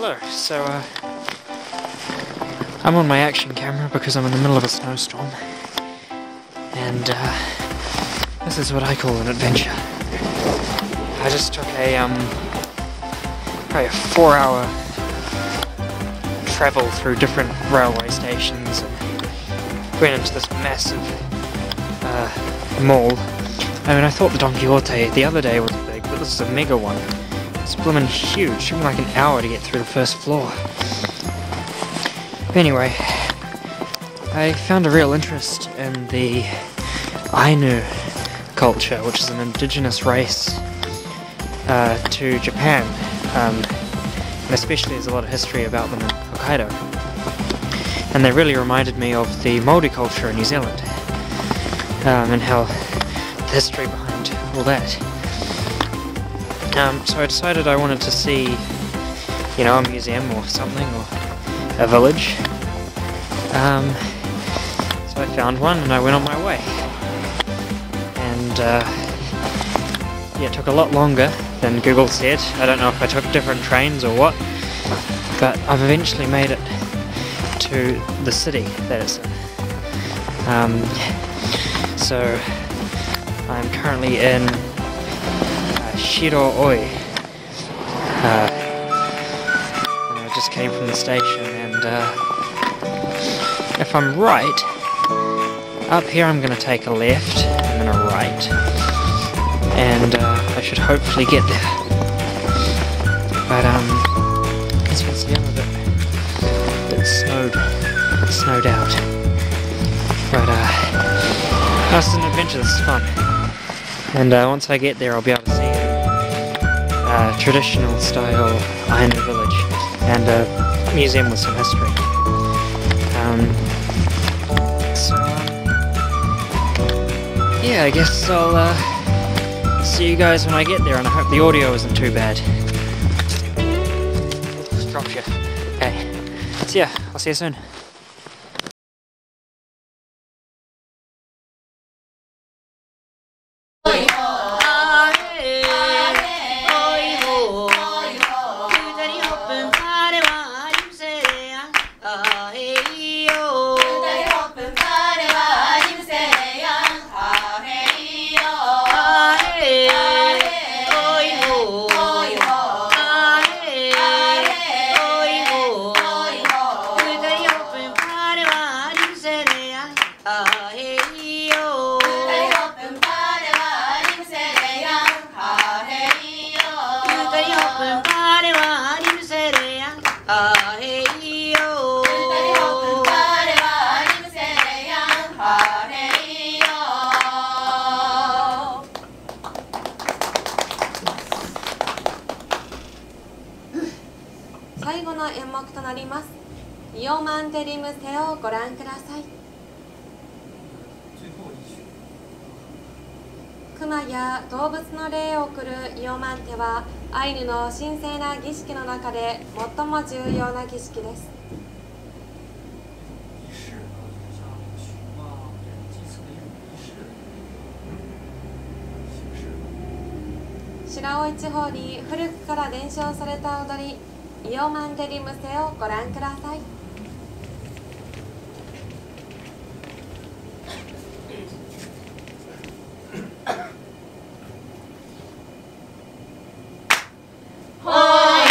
Hello, so I'm on my action camera because I'm in the middle of a snowstorm, and this is what I call an adventure. I just took a probably a 4-hour travel through different railway stations and went into this massive mall. I mean, I thought the Don Quixote the other day was big, but this is a mega one. It's blooming huge. It took me like an hour to get through the first floor. But anyway, I found a real interest in the Ainu culture, which is an indigenous race to Japan, and especially there's a lot of history about them in Hokkaido. And they really reminded me of the Māori culture in New Zealand, and how the history behind all that. So I decided I wanted to see, you know, a museum or something, or a village. So I found one and I went on my way. And yeah, it took a lot longer than Google said. I don't know if I took different trains or what, but I've eventually made it to the city that it's in. So I'm currently in Shiro-oi. I just came from the station, and if I'm right, up here I'm going to take a left and then a right, and I should hopefully get there. But as you can see, I'm a bit snowed out. But this is an adventure. This is fun. And once I get there, I'll be able to see a traditional style Ainu village and a museum with some history. Yeah, I guess I'll see you guys when I get there, and I hope the audio isn't too bad. Just dropped you. Okay. So yeah, I'll see you soon.最後の演目となります。イオマンテリムセをご覧ください。熊や動物の霊を送るイオマンテはアイヌの神聖な儀式の中で最も重要な儀式です。白老地方に古くから伝承された踊り、イオマンテリムセをご覧ください。Oh,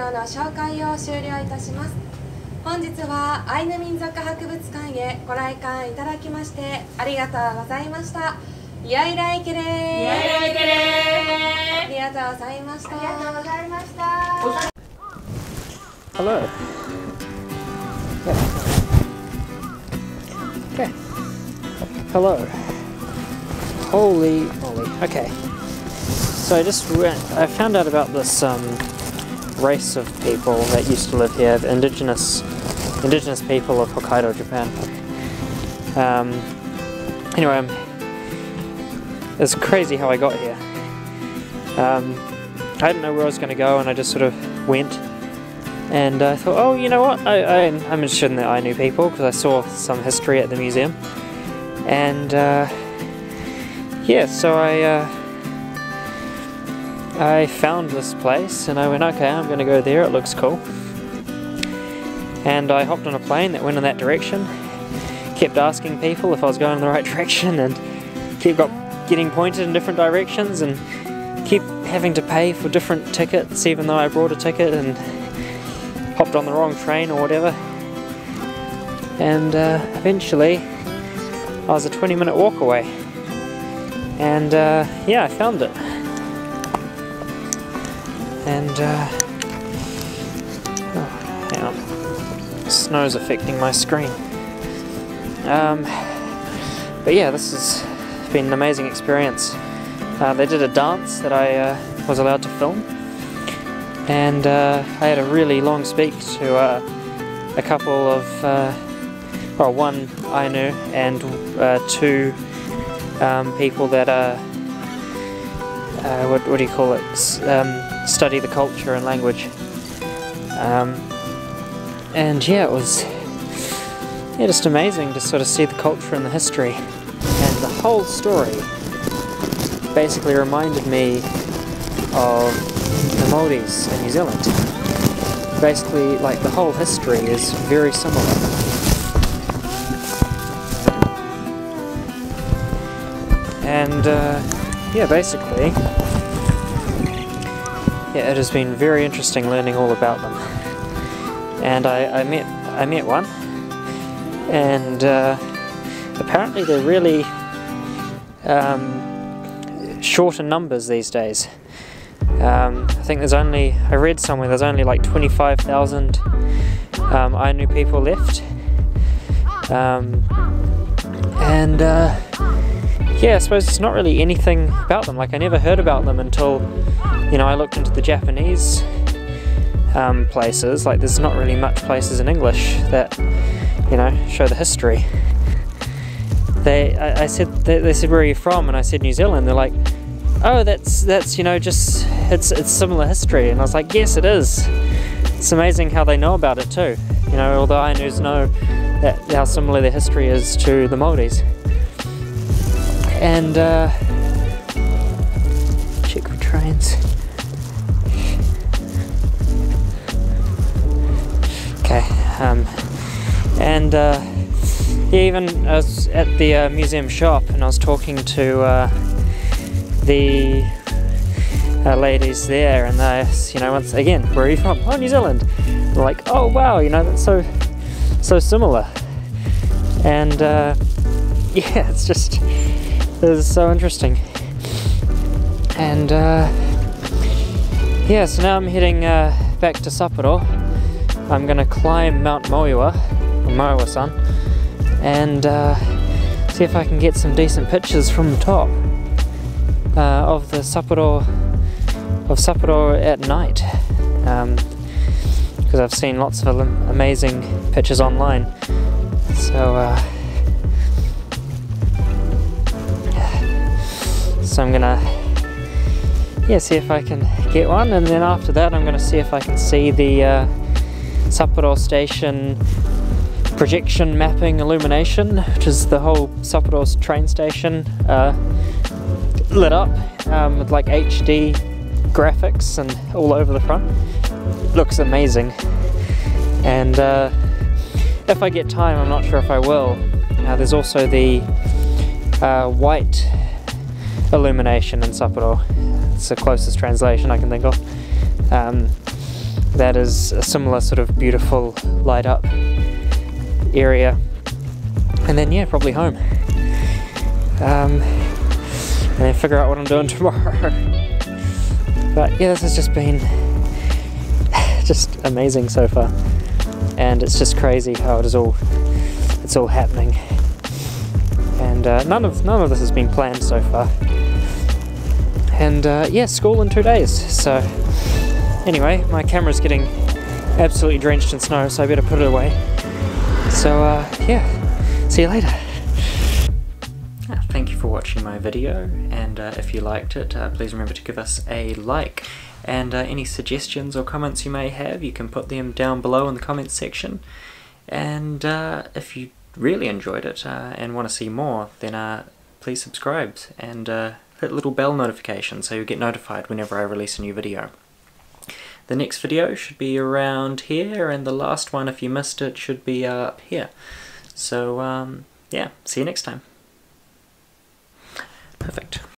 場の紹介を終了いたします。本日はアイヌ民族博物館へご来館いただきましてありがとうございました。イヤイライケレー。イヤイライケレー。ありがとうございました。ありがとうございました。Hello. Okay. Hello. Holy moly. Okay. So I found out about this race of people that used to live here, the indigenous people of Hokkaido, Japan. Anyway, it's crazy how I got here. I didn't know where I was going to go, and I just sort of went. And I thought, oh, you know what? I'm interested in the Ainu people because I saw some history at the museum. And yeah, so I found this place and I went, okay, I'm going to go there, it looks cool. And I hopped on a plane that went in that direction, kept asking people if I was going in the right direction, and kept getting pointed in different directions, and kept having to pay for different tickets even though I brought a ticket, and hopped on the wrong train or whatever. And eventually I was a 20-minute walk away, and yeah, I found it. And oh, hang on, snow's affecting my screen. But yeah, this has been an amazing experience. They did a dance that I was allowed to film, and I had a really long speak to a couple of, well, one Ainu and two people that are, what do you call it, study the culture and language. And yeah, it was just amazing to sort of see the culture and the history. And the whole story basically reminded me of the Māoris in New Zealand. Basically, like, the whole history is very similar. And yeah, basically, yeah, it has been very interesting learning all about them. And I met one, and apparently they're really short in numbers these days. I think I read somewhere there's only like 25,000 Ainu people left. And yeah, I suppose it's not really anything about them. Like, I never heard about them until, you know, I looked into the Japanese places. Like, there's not really much places in English that, you know, show the history. They said, where are you from? And I said, New Zealand. They're like, oh, that's you know, just it's similar history. And I was like, yes, it is. It's amazing how they know about it too. You know, all the Ainus know how similar their history is to the Māoris. And check for trains. Okay, and yeah, even I was at the museum shop and I was talking to the ladies there, and they, you know, once again, where are you from? Oh, New Zealand. They're like, oh wow, you know, that's so similar. And yeah, it's so interesting. And yeah, so now I'm heading back to Sapporo. I'm gonna climb Mount Moiwa, or Moiwa-san, and see if I can get some decent pictures from the top of the Sapporo at night, because I've seen lots of amazing pictures online. So so I'm gonna see if I can get one, and then after that I'm gonna see if I can see the Sapporo station projection mapping illumination, which is the whole Sapporo train station lit up with like HD graphics and all over the front. It looks amazing. And if I get time, I'm not sure if I will, there's also the white illumination in Sapporo. It's the closest translation I can think of. that is a similar sort of beautiful light up area. And then yeah, probably home. And then figure out what I'm doing tomorrow. But yeah, this has just been just amazing so far. And it's just crazy how it's all happening. And none of this has been planned so far. And yeah, school in 2 days. So anyway, my camera's getting absolutely drenched in snow, so I better put it away. So yeah, see you later. Thank you for watching my video, and if you liked it, please remember to give us a like. And any suggestions or comments you may have, you can put them down below in the comments section. And if you really enjoyed it and want to see more, then please subscribe and hit the little bell notification so you'll get notified whenever I release a new video. The next video should be around here, and the last one, if you missed it, should be up here. So yeah, see you next time. Perfect.